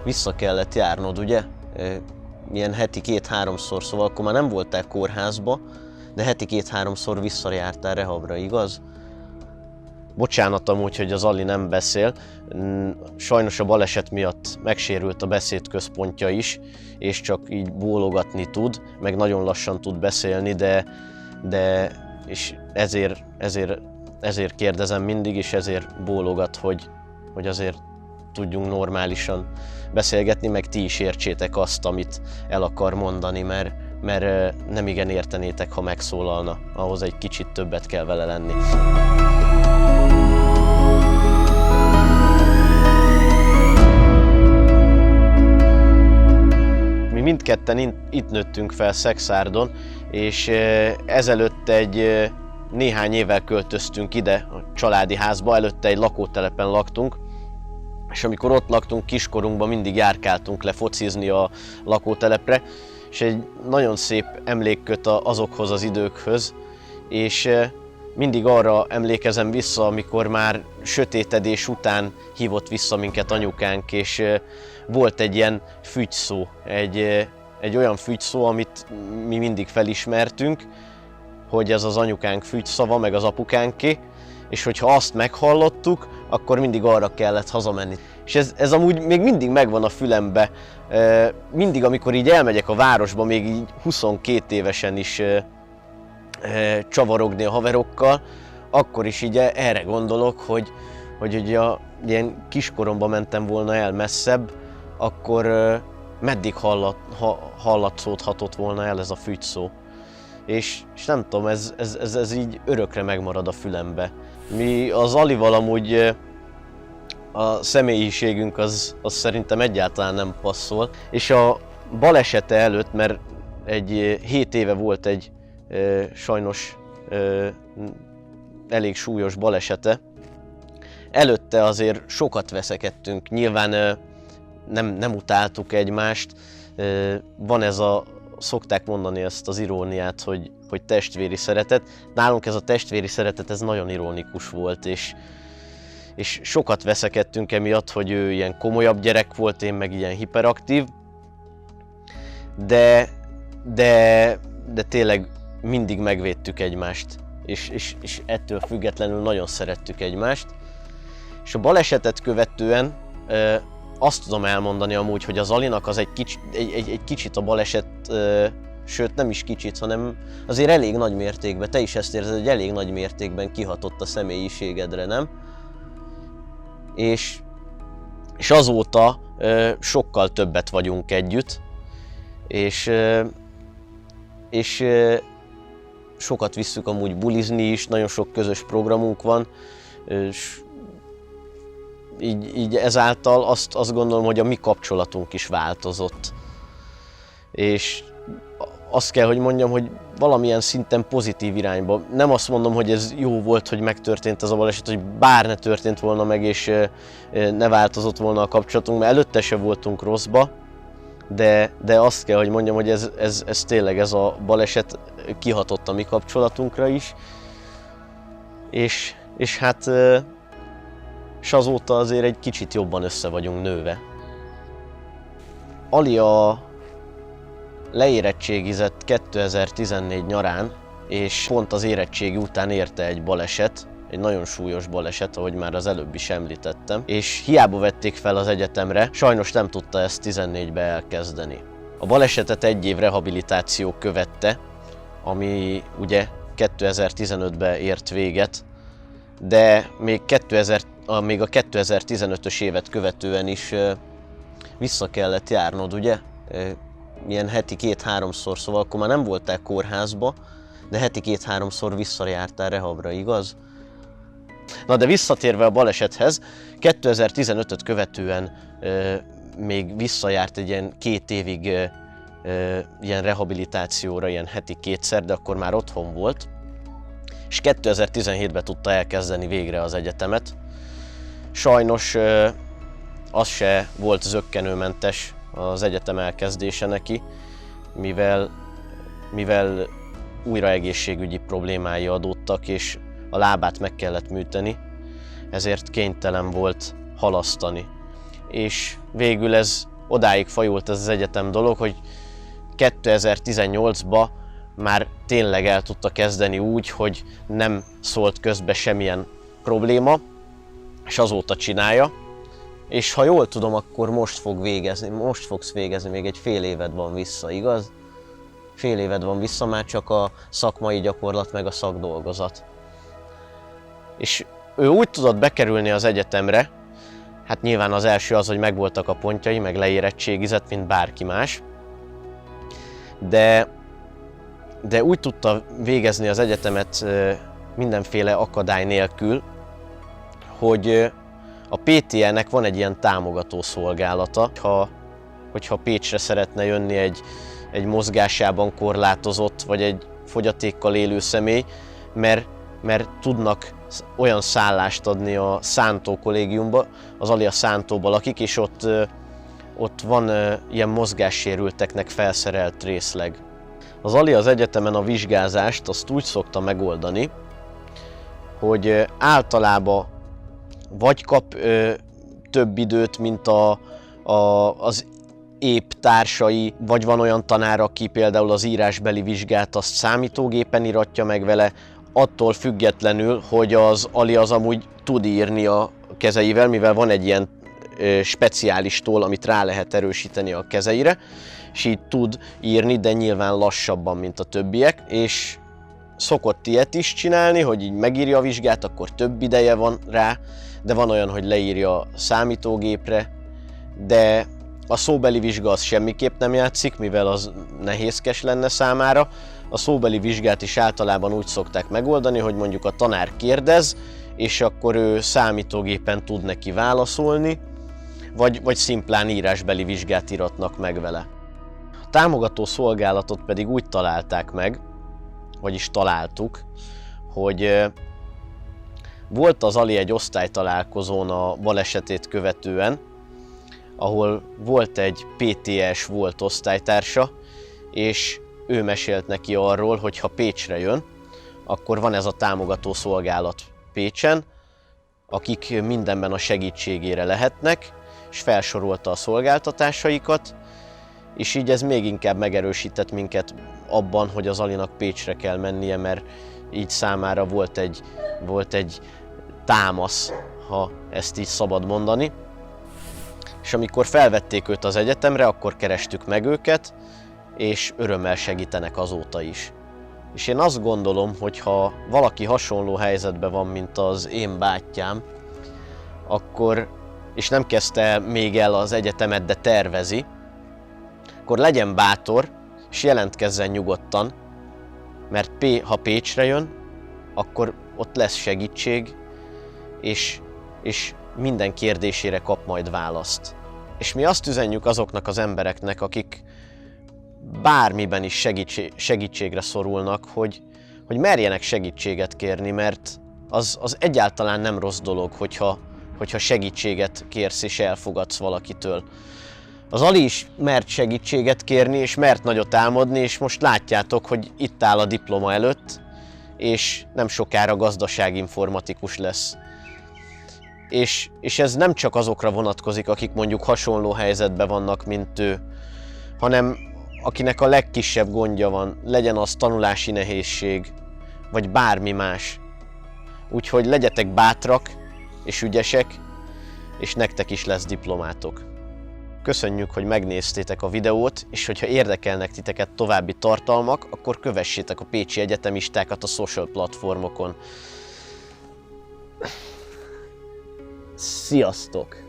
vissza kellett járnod, ugye? Ilyen heti 2-3-szor, szóval akkor már nem voltál kórházba, de heti 2-3-szor visszajártál rehabra, igaz? Bocsánat amúgy, hogy az Ali nem beszél. Sajnos a baleset miatt megsérült a beszédközpontja is, és csak így bólogatni tud, meg nagyon lassan tud beszélni, és ezért kérdezem mindig, és ezért bólogat, hogy azért tudjunk normálisan beszélgetni, meg ti is értsétek azt, amit el akar mondani, mert nem igen értenétek, ha megszólalna. Ahhoz egy kicsit többet kell vele lenni. Mi mindketten itt nőttünk fel Szekszárdon, és ezelőtt néhány évvel költöztünk ide a családi házba, előtte egy lakótelepen laktunk, és amikor ott laktunk kiskorunkban, mindig járkáltunk le focizni a lakótelepre, és egy nagyon szép emlék köt azokhoz az időkhöz, és mindig arra emlékezem vissza, amikor már sötétedés után hívott vissza minket anyukánk, és volt egy ilyen fügyszó, egy olyan fügyszó, amit mi mindig felismertünk, hogy ez az anyukánk fügyszava, meg az apukánké, és hogyha azt meghallottuk, akkor mindig arra kellett hazamenni. És ez amúgy még mindig megvan a fülembe. Mindig, amikor így elmegyek a városba, még így 22 évesen is csavarogni a haverokkal, akkor is így erre gondolok, hogy ilyen kiskoromban mentem volna el messzebb, akkor meddig hallatszódhatott volna el ez a fügyszó. És nem tudom, ez így örökre megmarad a fülembe. Mi az Alival amúgy a személyiségünk az szerintem egyáltalán nem passzol, és a balesete előtt, mert 7 éve volt egy sajnos elég súlyos balesete, előtte azért sokat veszekedtünk, nyilván nem utáltuk egymást, van szokták mondani ezt az iróniát, hogy testvéri szeretet. Nálunk ez a testvéri szeretet ez nagyon ironikus volt, és sokat veszekedtünk emiatt, hogy ő ilyen komolyabb gyerek volt, én meg ilyen hiperaktív, de tényleg mindig megvédtük egymást, és ettől függetlenül nagyon szerettük egymást. És a balesetet követően azt tudom elmondani amúgy, hogy az Alinak az egy kicsit a baleset, sőt nem is kicsit, hanem azért elég nagy mértékben, te is ezt érzed, hogy elég nagy mértékben kihatott a személyiségedre, nem? És azóta sokkal többet vagyunk együtt, és sokat visszük amúgy bulizni is, nagyon sok közös programunk van, és így ezáltal azt gondolom, hogy a mi kapcsolatunk is változott. És azt kell, hogy mondjam, hogy valamilyen szinten pozitív irányba. Nem azt mondom, hogy ez jó volt, hogy megtörtént ez a baleset, hogy bár ne történt volna meg, és ne változott volna a kapcsolatunk, mert előtte se voltunk rosszba, de azt kell, hogy mondjam, hogy ez tényleg ez a baleset kihatott a mi kapcsolatunkra is. És hát és azóta azért egy kicsit jobban össze vagyunk nőve. Ali leérettségizett 2014 nyarán, és pont az érettségi után érte egy baleset, egy nagyon súlyos baleset, ahogy már az előbb is említettem, és hiába vették fel az egyetemre, sajnos nem tudta ezt 14-be elkezdeni. A balesetet 1 év rehabilitáció követte, ami ugye 2015-ben ért véget, de még a 2015-ös évet követően is vissza kellett járnod, ugye? Ilyen heti 2-3-szor, szóval akkor már nem voltál kórházba, de heti 2-3-szor visszajártál rehabra, igaz? Na de visszatérve a balesethez, 2015-öt követően még visszajárt egy ilyen 2 évig ilyen rehabilitációra, ilyen heti 2-szer, de akkor már otthon volt. És 2017-ben tudta elkezdeni végre az egyetemet. Sajnos az se volt zökkenőmentes az egyetem elkezdése neki, mivel újra egészségügyi problémái adódtak, és a lábát meg kellett műteni, ezért kénytelen volt halasztani. És végül ez odáig fajult ez az egyetem dolog, hogy 2018-ban már tényleg el tudta kezdeni úgy, hogy nem szólt közbe semmilyen probléma, és azóta csinálja. És ha jól tudom, akkor most fogsz végezni, még egy fél éved van vissza, igaz? Fél éved van vissza, már csak a szakmai gyakorlat meg a szakdolgozat. És ő úgy tudott bekerülni az egyetemre, hát nyilván az első az, hogy megvoltak a pontjai, meg leérettségizett, mint bárki más. De úgy tudta végezni az egyetemet mindenféle akadály nélkül, hogy a PTE-nek van egy ilyen támogató szolgálata, hogyha Pécsre szeretne jönni egy mozgásában korlátozott, vagy egy fogyatékkal élő személy, mert tudnak olyan szállást adni a Szántó kollégiumba, az Ali a Szántóban lakik, és ott van ilyen mozgássérülteknek felszerelt részleg. Az Ali az egyetemen a vizsgázást azt úgy szokta megoldani, hogy általában vagy kap több időt, mint az épp társai, vagy van olyan tanár, aki például az írásbeli vizsgát azt számítógépen íratja meg vele, attól függetlenül, hogy az Ali az amúgy tud írni a kezeivel, mivel van egy ilyen speciális toll, amit rá lehet erősíteni a kezeire, és így tud írni, de nyilván lassabban, mint a többiek, és szokott ilyet is csinálni, hogy így megírja a vizsgát, akkor több ideje van rá, de van olyan, hogy leírja a számítógépre, de a szóbeli vizsga az semmiképp nem játszik, mivel az nehézkes lenne számára. A szóbeli vizsgát is általában úgy szokták megoldani, hogy mondjuk a tanár kérdez, és akkor ő számítógépen tud neki válaszolni, vagy szimplán írásbeli vizsgát iratnak meg vele. A támogató szolgálatot pedig úgy találták meg, vagyis találtuk, hogy volt az Ali egy osztálytalálkozón a balesetét követően, ahol volt egy PTS volt osztálytársa, és ő mesélt neki arról, hogy ha Pécsre jön, akkor van ez a támogató szolgálat Pécsen, akik mindenben a segítségére lehetnek, és felsorolta a szolgáltatásaikat, és így ez még inkább megerősített minket abban, hogy az Alinak Pécsre kell mennie, mert így számára volt egy támasz, ha ezt így szabad mondani. És amikor felvették őt az egyetemre, akkor kerestük meg őket, és örömmel segítenek azóta is. És én azt gondolom, hogy ha valaki hasonló helyzetben van, mint az én bátyám, akkor, és nem kezdte még el az egyetemet, de tervezi, akkor legyen bátor, és jelentkezzen nyugodtan, mert ha Pécsre jön, akkor ott lesz segítség, és minden kérdésére kap majd választ. És mi azt üzenjük azoknak az embereknek, akik bármiben is segítségre szorulnak, hogy merjenek segítséget kérni, mert az egyáltalán nem rossz dolog, hogyha segítséget kérsz és elfogadsz valakitől. Az Ali is mert segítséget kérni, és mert nagyot álmodni, és most látjátok, hogy itt áll a diploma előtt, és nem sokára gazdaságinformatikus lesz. És ez nem csak azokra vonatkozik, akik mondjuk hasonló helyzetben vannak, mint ő, hanem akinek a legkisebb gondja van, legyen az tanulási nehézség, vagy bármi más. Úgyhogy legyetek bátrak és ügyesek, és nektek is lesz diplomátok. Köszönjük, hogy megnéztétek a videót, és hogyha érdekelnek titeket további tartalmak, akkor kövessétek a pécsi egyetemistákat a social platformokon. Sziasztok!